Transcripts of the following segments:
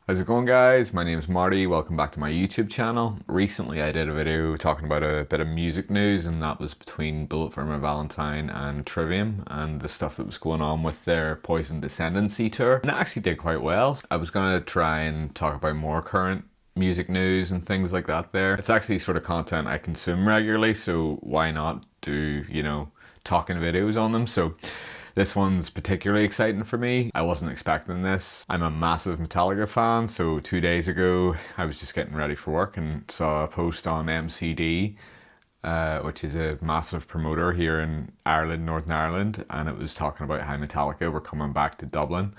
How's it going, guys? My name is Marty. Welcome back to my YouTube channel. Recently I did a video talking about a bit of music news, and that was between Bullet for My Valentine and Trivium and the stuff that was going on with their Poison Descendancy tour. And it actually did quite well. I was going to try and talk about more current music news and things like that there. It's actually sort of content I consume regularly, so why not do, talking videos on them? So this one's particularly exciting for me. I wasn't expecting this. I'm a massive Metallica fan, so 2 days ago I was just getting ready for work and saw a post on MCD, which is a massive promoter here in Ireland, Northern Ireland, and it was talking about how Metallica were coming back to Dublin.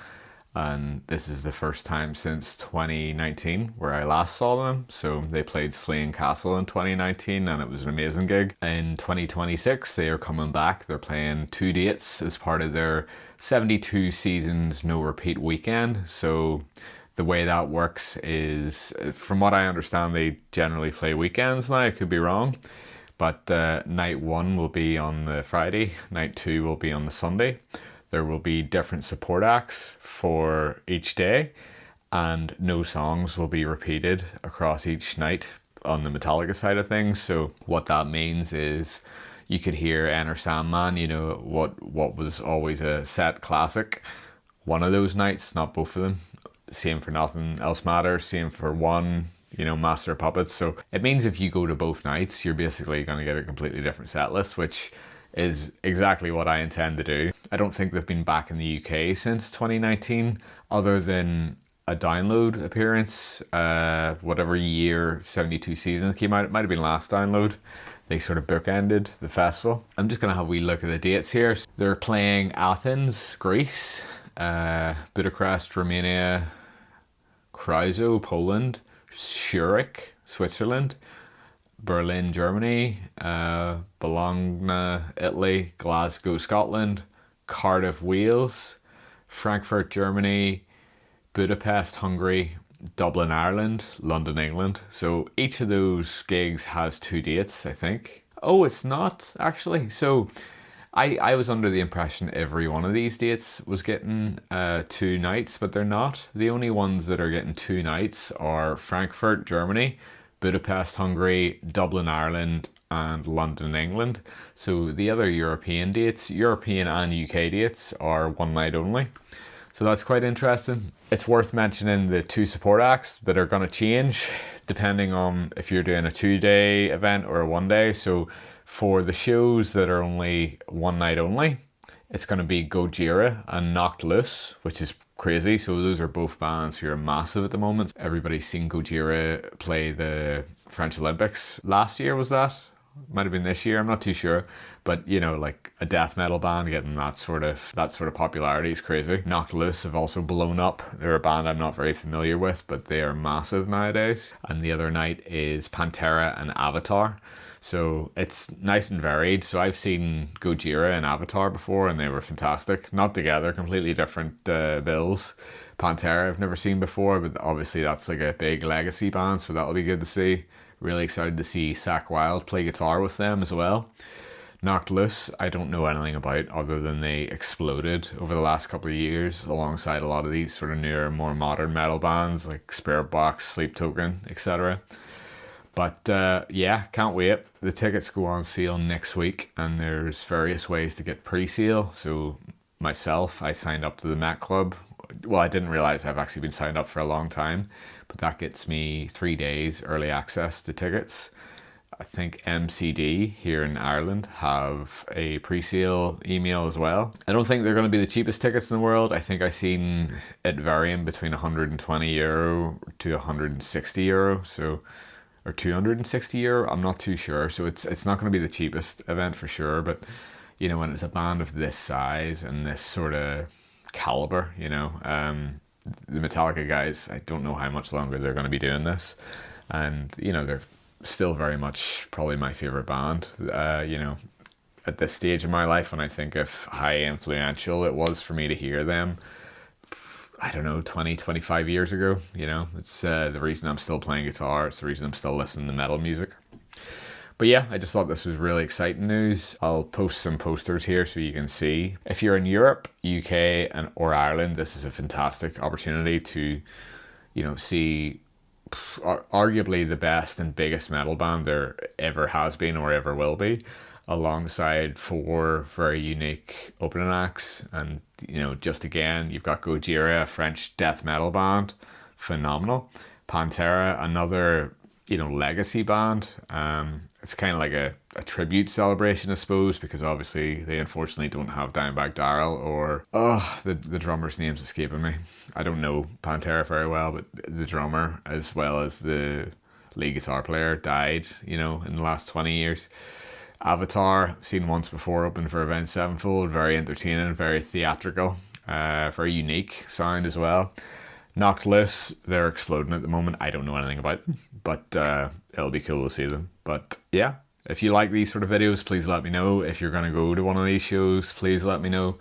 And this is the first time since 2019 where I last saw them. So they played Slane Castle in 2019 and it was an amazing gig. In 2026 they are coming back. They're playing 2 dates as part of their 72 seasons no repeat weekend. So the way that works is, from what I understand, they generally play weekends now. I could be wrong. But night 1 will be on the Friday, night 2 will be on the Sunday. There will be different support acts for each day, and no songs will be repeated across each night on the Metallica side of things. So what that means is you could hear Enter Sandman, what was always a set classic, one of those nights, not both of them. Same for Nothing Else Matters, same for one, Master of Puppets. So it means if you go to both nights, you're basically going to get a completely different set list, which is exactly what I intend to do. I don't think they've been back in the UK since 2019, other than a download appearance, whatever year 72 seasons came out. It might have been last download. They sort of bookended the festival. I'm just going to have a wee look at the dates here. They're playing Athens, Greece, Budapest, Romania, Krakow, Poland, Zurich, Switzerland, Berlin, Germany, Bologna, Italy, Glasgow, Scotland, Cardiff, Wales, Frankfurt, Germany, Budapest, Hungary, Dublin, Ireland, London, England. So each of those gigs has 2 dates, I think. Oh, it's not actually. So I was under the impression every one of these dates was getting 2 nights, but they're not. The only ones that are getting 2 nights are Frankfurt, Germany, Budapest, Hungary, Dublin, Ireland, and London, England. So the other European dates, European and UK dates, are 1 night only. So that's quite interesting. It's worth mentioning the 2 support acts that are going to change depending on if you're doing a 2-day event or a 1-day. So for the shows that are only 1 night only, it's going to be Gojira and Knocked Loose, which is crazy. So those are both bands who are massive at the moment. Everybody's seen Gojira play the French Olympics last year, was that? Might have been this year, I'm not too sure. But like a death metal band getting that sort of popularity is crazy. Knocked Loose have also blown up. They're a band I'm not very familiar with, but they are massive nowadays. And the other night is Pantera and Avatar. So it's nice and varied. So I've seen Gojira and Avatar before and they were fantastic. Not together, completely different bills. Pantera I've never seen before, but obviously that's like a big legacy band, so that'll be good to see. Really excited to see Zakk Wylde play guitar with them as well. Knocked Loose, I don't know anything about other than they exploded over the last couple of years alongside a lot of these sort of newer, more modern metal bands like Spirit Box, Sleep Token, etc. But yeah, can't wait. The tickets go on sale next week and there's various ways to get pre-sale. So myself, I signed up to the Met Club. Well, I didn't realize I've actually been signed up for a long time, but that gets me 3 days early access to tickets. I think MCD here in Ireland have a pre-sale email as well. I don't think they're going to be the cheapest tickets in the world. I think I've seen it varying between €120 to €160, so, or €260. I'm not too sure. So it's not going to be the cheapest event for sure. But when it's a band of this size and this sort of caliber, the Metallica guys, I don't know how much longer they're going to be doing this, and they're still very much probably my favorite band. At this stage of my life, when I think of how influential it was for me to hear them, I don't know, 25 years ago, it's the reason I'm still playing guitar. It's the reason I'm still listening to metal music. But yeah, I just thought this was really exciting news. I'll post some posters here so you can see. If you're in Europe, UK, or Ireland, this is a fantastic opportunity to see arguably the best and biggest metal band there ever has been or ever will be, alongside four very unique opening acts. And just again, you've got Gojira, a French death metal band, phenomenal. Pantera, another legacy band. It's kind of like a tribute celebration, I suppose, because obviously they unfortunately don't have Dimebag Darrell, or the drummer's name's escaping me. I don't know Pantera very well, but the drummer as well as the lead guitar player died in the last 20 years. Avatar, seen once before, open for Avenged Sevenfold, very entertaining, very theatrical, very unique sound as well. Knocked Loose, they're exploding at the moment. I don't know anything about them, but it'll be cool to see them. But yeah, if you like these sort of videos, please let me know. If you're going to go to one of these shows, please let me know.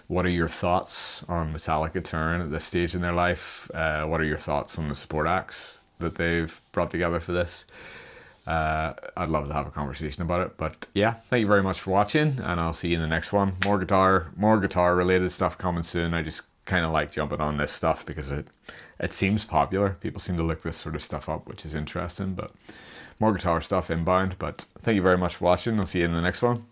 What are your thoughts on Metallica touring at this stage in their life? What are your thoughts on the support acts that they've brought together for this? I'd love to have a conversation about it. But yeah, thank you very much for watching, and I'll see you in the next one. More guitar related stuff coming soon. I just kind of like jumping on this stuff because it seems popular. People seem to look this sort of stuff up, which is interesting. But more guitar stuff inbound. But thank you very much for watching. I'll see you in the next one.